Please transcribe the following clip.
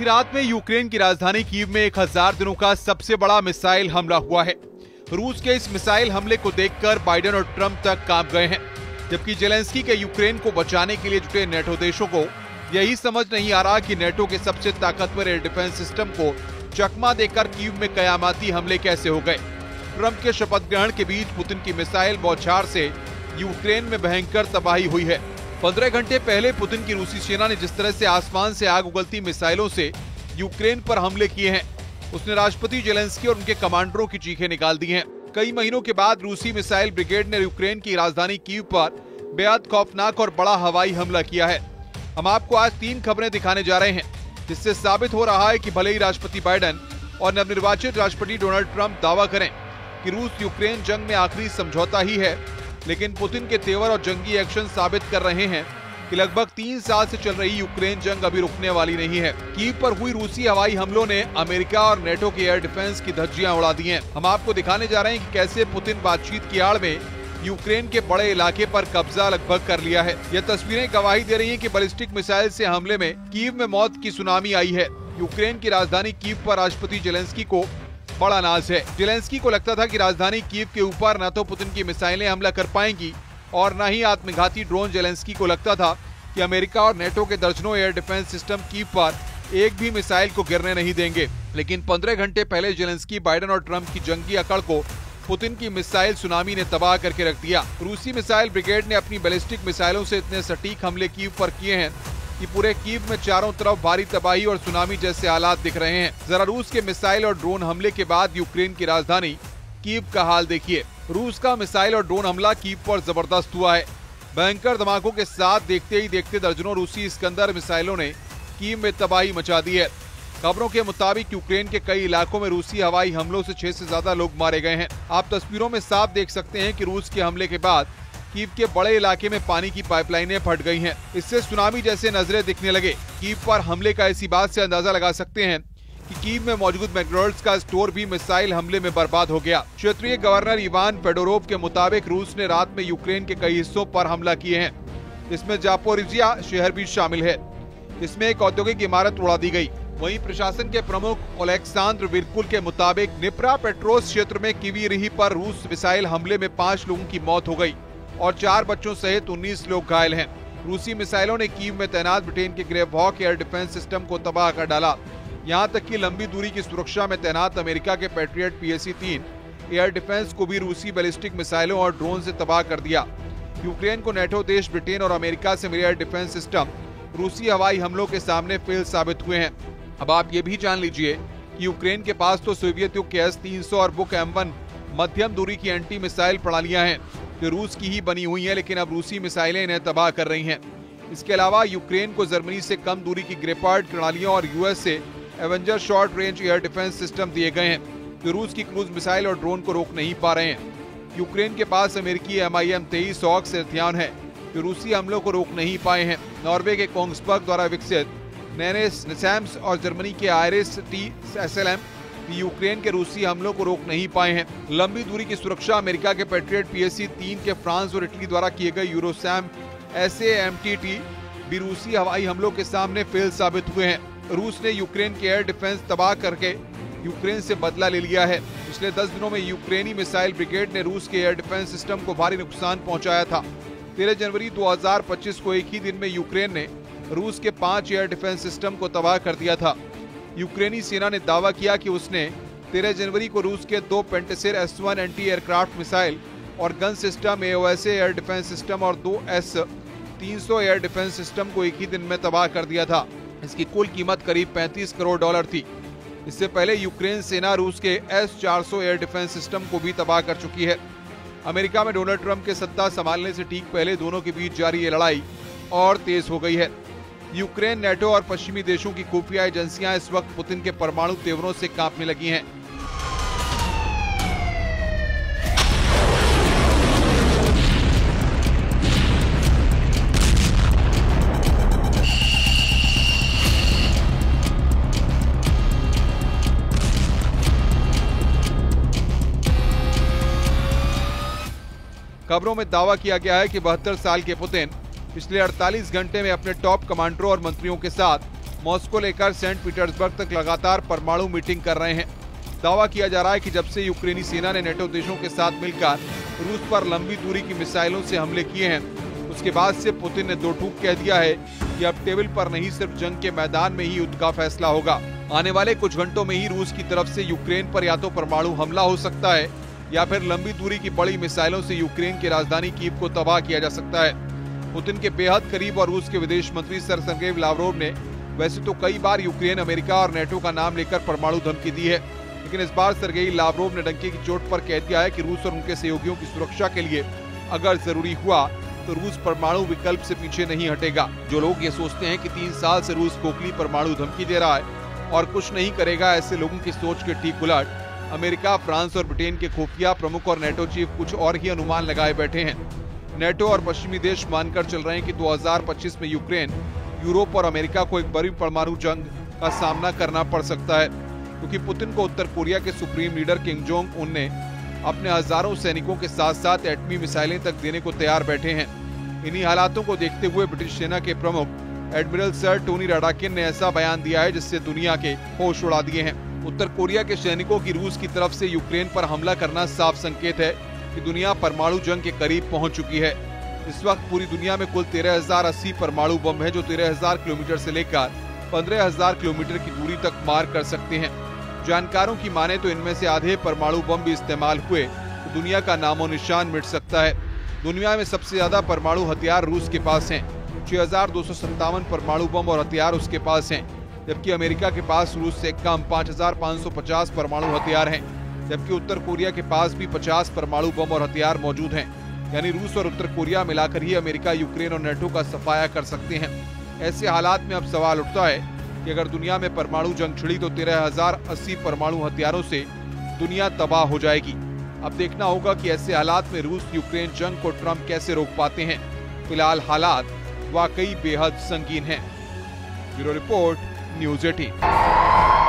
रात में यूक्रेन की राजधानी कीव में 1000 दिनों का सबसे बड़ा मिसाइल हमला हुआ है। रूस के इस मिसाइल हमले को देखकर बाइडेन और ट्रंप तक कांप गए हैं, जबकि जेलेंस्की के यूक्रेन को बचाने के लिए जुटे नेटो देशों को यही समझ नहीं आ रहा कि नेटो के सबसे ताकतवर एयर डिफेंस सिस्टम को चकमा देकर कीव में कयामती हमले कैसे हो गए। ट्रंप के शपथ ग्रहण के बीच पुतिन की मिसाइल बौछार से यूक्रेन में भयंकर तबाही हुई है। 15 घंटे पहले पुतिन की रूसी सेना ने जिस तरह से आसमान से आग उगलती मिसाइलों से यूक्रेन पर हमले किए हैं, उसने राष्ट्रपति जेलेंस्की और उनके कमांडरों की चीखें निकाल दी हैं। कई महीनों के बाद रूसी मिसाइल ब्रिगेड ने यूक्रेन की राजधानी कीव पर बेहद खौफनाक और बड़ा हवाई हमला किया है। हम आपको आज 3 खबरें दिखाने जा रहे हैं, जिससे साबित हो रहा है कि भले ही राष्ट्रपति बाइडेन और नवनिर्वाचित राष्ट्रपति डोनाल्ड ट्रंप दावा करें कि रूस यूक्रेन जंग में आखिरी समझौता ही है, लेकिन पुतिन के तेवर और जंगी एक्शन साबित कर रहे हैं कि लगभग 3 साल से चल रही यूक्रेन जंग अभी रुकने वाली नहीं है। कीव पर हुई रूसी हवाई हमलों ने अमेरिका और नेटो के एयर डिफेंस की धज्जियां उड़ा दी हैं। हम आपको दिखाने जा रहे हैं कि कैसे पुतिन बातचीत की आड़ में यूक्रेन के बड़े इलाके पर कब्जा लगभग कर लिया है। यह तस्वीरें गवाही दे रही हैं कि बैलिस्टिक मिसाइल से हमले में कीव में मौत की सुनामी आई है। यूक्रेन की राजधानी कीव पर राष्ट्रपति जेलेंस्की को बड़ा नाज है। जेलेंस्की को लगता था कि राजधानी कीव के ऊपर न तो पुतिन की मिसाइलें हमला कर पाएंगी और न ही आत्मघाती ड्रोन। जेलेंस्की को लगता था कि अमेरिका और नेटो के दर्जनों एयर डिफेंस सिस्टम कीव पर एक भी मिसाइल को गिरने नहीं देंगे। लेकिन 15 घंटे पहले जेलेंस्की, बाइडेन और ट्रंप की जंगी अकड़ को पुतिन की मिसाइल सुनामी ने तबाह करके रख दिया। रूसी मिसाइल ब्रिगेड ने अपनी बैलिस्टिक मिसाइलों से इतने सटीक हमले कीव पर किए हैं कि पूरे कीव में चारों तरफ भारी तबाही और सुनामी जैसे हालात दिख रहे हैं। जरा रूस के मिसाइल और ड्रोन हमले के बाद यूक्रेन की राजधानी कीव का हाल देखिए। रूस का मिसाइल और ड्रोन हमला कीव पर जबरदस्त हुआ है। भयंकर धमाकों के साथ देखते ही देखते दर्जनों रूसी इस्कंदर मिसाइलों ने कीव में तबाही मचा दी है। खबरों के मुताबिक यूक्रेन के कई इलाकों में रूसी हवाई हमलों से 6 से ज्यादा लोग मारे गए हैं। आप तस्वीरों में साफ देख सकते हैं कि रूस के हमले के बाद कीव के बड़े इलाके में पानी की पाइपलाइनें फट गई हैं। इससे सुनामी जैसे नजरें दिखने लगे। कीव पर हमले का इसी बात से अंदाजा लगा सकते हैं कि कीव में मौजूद मैकडॉनल्ड्स का स्टोर भी मिसाइल हमले में बर्बाद हो गया। क्षेत्रीय गवर्नर इवान फेडोरोव के मुताबिक रूस ने रात में यूक्रेन के कई हिस्सों पर हमला किए हैं। इसमें जापोरिजिया शहर भी शामिल है। इसमें एक औद्योगिक इमारत उड़ा दी गई। वहीं प्रशासन के प्रमुख ओलेक्सांद्र विरकुल के मुताबिक निप्रा पेट्रोस क्षेत्र में कीवी रिही पर रूस मिसाइल हमले में 5 लोगों की मौत हो गई और 4 बच्चों सहित 19 लोग घायल हैं। रूसी मिसाइलों ने कीव में तैनात ब्रिटेन के Gravehawk air defence system को तबाह कर डाला। यहां तक कि लंबी दूरी की सुरक्षा में तैनात अमेरिका के पैट्रियट PAC-3 एयर डिफेंस को भी रूसी बैलिस्टिक मिसाइलों और ड्रोन से तबाह कर दिया। यूक्रेन को नेटो देश ब्रिटेन और अमेरिका से मिले एयर डिफेंस सिस्टम रूसी हवाई हमलों के सामने फेल साबित हुए हैं। अब आप ये भी जान लीजिए कि यूक्रेन के पास तो सोवियत युग के S-300 और बुक M1 मध्यम दूरी की एंटी मिसाइल प्रणालियां हैं जो रूस की ही बनी हुई हैं, लेकिन अब रूसी मिसाइलें इन्हें तबाह कर रही हैं। इसके अलावा यूक्रेन को जर्मनी से कम दूरी की ग्रेपार्ड प्रणालियों और US से Avenger short range air defence system दिए गए हैं जो रूस की क्रूज मिसाइल और ड्रोन को रोक नहीं पा रहे हैं। यूक्रेन के पास अमेरिकी MIM-23 हॉक्स हथियार हैं जो रूसी हमलों को रोक नहीं पाए हैं। नॉर्वे के कोंग्सबर्ग द्वारा विकसित नैनेसैम्स और जर्मनी के IRIS-T SLM यूक्रेन के रूसी हमलों को रोक नहीं पाए हैं। लंबी दूरी की सुरक्षा अमेरिका के पैट्रियट PAC-3 के फ्रांस और इटली द्वारा किए गए यूरोसैम SAMTT भी रूसी हवाई हमलों के सामने फेल साबित हुए हैं। रूस ने यूक्रेन के एयर डिफेंस तबाह करके यूक्रेन से बदला ले लिया है। पिछले 10 दिनों में यूक्रेनी मिसाइल ब्रिगेड ने रूस के एयर डिफेंस सिस्टम को भारी नुकसान पहुंचाया था। 13 जनवरी 2025 को एक ही दिन में यूक्रेन ने रूस के 5 एयर डिफेंस सिस्टम को तबाह कर दिया था। यूक्रेनी सेना ने दावा किया कि उसने 13 जनवरी को रूस के 2 पेंटेसिर S-1 एंटी एयरक्राफ्ट मिसाइल और gun system AOSA air defence system और 2 S-300 एयर डिफेंस सिस्टम को एक ही दिन में तबाह कर दिया था। इसकी कुल कीमत करीब $35 करोड़ थी। इससे पहले यूक्रेन सेना रूस के S-400 एयर डिफेंस सिस्टम को भी तबाह कर चुकी है। अमेरिका में डोनाल्ड ट्रंप के सत्ता संभालने से ठीक पहले दोनों के बीच जारी ये लड़ाई और तेज हो गई है। यूक्रेन, नेटो और पश्चिमी देशों की खुफिया एजेंसियां इस वक्त पुतिन के परमाणु तेवरों से कांपने लगी हैं। खबरों में दावा किया गया है कि 72 साल के पुतिन पिछले 48 घंटे में अपने टॉप कमांडरों और मंत्रियों के साथ मॉस्को लेकर सेंट पीटर्सबर्ग तक लगातार परमाणु मीटिंग कर रहे हैं। दावा किया जा रहा है कि जब से यूक्रेनी सेना ने नेटो देशों के साथ मिलकर रूस पर लंबी दूरी की मिसाइलों से हमले किए हैं, उसके बाद से पुतिन ने दो टूक कह दिया है कि अब टेबल पर नहीं सिर्फ जंग के मैदान में ही युद्ध का फैसला होगा। आने वाले कुछ घंटों में ही रूस की तरफ से यूक्रेन पर या तो परमाणु हमला हो सकता है या फिर लंबी दूरी की बड़ी मिसाइलों से यूक्रेन की राजधानी कीव को तबाह किया जा सकता है। पुतिन के बेहद करीब और रूस के विदेश मंत्री सर्गेई लावरोव ने वैसे तो कई बार यूक्रेन, अमेरिका और नेटो का नाम लेकर परमाणु धमकी दी है, लेकिन इस बार सर्गेई लावरोव ने डंके की चोट पर कह दिया है कि रूस और उनके सहयोगियों की सुरक्षा के लिए अगर जरूरी हुआ तो रूस परमाणु विकल्प से पीछे नहीं हटेगा। जो लोग ये सोचते हैं कि 3 साल से रूस खोखली परमाणु धमकी दे रहा है और कुछ नहीं करेगा, ऐसे लोगों की सोच के ठीक उलट अमेरिका, फ्रांस और ब्रिटेन के खुफिया प्रमुख और नेटो चीफ कुछ और ही अनुमान लगाए बैठे हैं। नेटो और पश्चिमी देश मानकर चल रहे हैं कि 2025 में यूक्रेन, यूरोप और अमेरिका को एक बड़ी परमाणु जंग का सामना करना पड़ सकता है, क्योंकि पुतिन को उत्तर कोरिया के supreme leader Kim Jong Un ने अपने हजारों सैनिकों के साथ साथ एटमी मिसाइलें तक देने को तैयार बैठे हैं। इन्हीं हालातों को देखते हुए ब्रिटिश सेना के प्रमुख एडमिरल सर टोनी राडाकिन ने ऐसा बयान दिया है जिससे दुनिया के होश उड़ा दिए हैं। उत्तर कोरिया के सैनिकों की रूस की तरफ से यूक्रेन पर हमला करना साफ संकेत है कि दुनिया परमाणु जंग के करीब पहुंच चुकी है। इस वक्त पूरी दुनिया में कुल 13,080 परमाणु बम है, जो 13,000 किलोमीटर से लेकर 15,000 किलोमीटर की दूरी तक मार कर सकते हैं। जानकारों की माने तो इनमें से आधे परमाणु बम भी इस्तेमाल हुए तो दुनिया का नामो निशान मिट सकता है। दुनिया में सबसे ज्यादा परमाणु हथियार रूस के पास हैं, 6,257 परमाणु बम और हथियार उसके पास हैं, जबकि अमेरिका के पास रूस से कम 5,550 परमाणु हथियार हैं, जबकि उत्तर कोरिया के पास भी 50 परमाणु बम और हथियार मौजूद हैं। यानी रूस और उत्तर कोरिया मिलाकर ही अमेरिका, यूक्रेन और नेटो का सफाया कर सकते हैं। ऐसे हालात में अब सवाल उठता है कि अगर दुनिया में परमाणु जंग छिड़ी तो 13,080 परमाणु हथियारों से दुनिया तबाह हो जाएगी। अब देखना होगा कि ऐसे हालात में रूस यूक्रेन जंग को ट्रंप कैसे रोक पाते हैं। फिलहाल हालात वाकई बेहद संगीन हैं। Bureau report, news 18।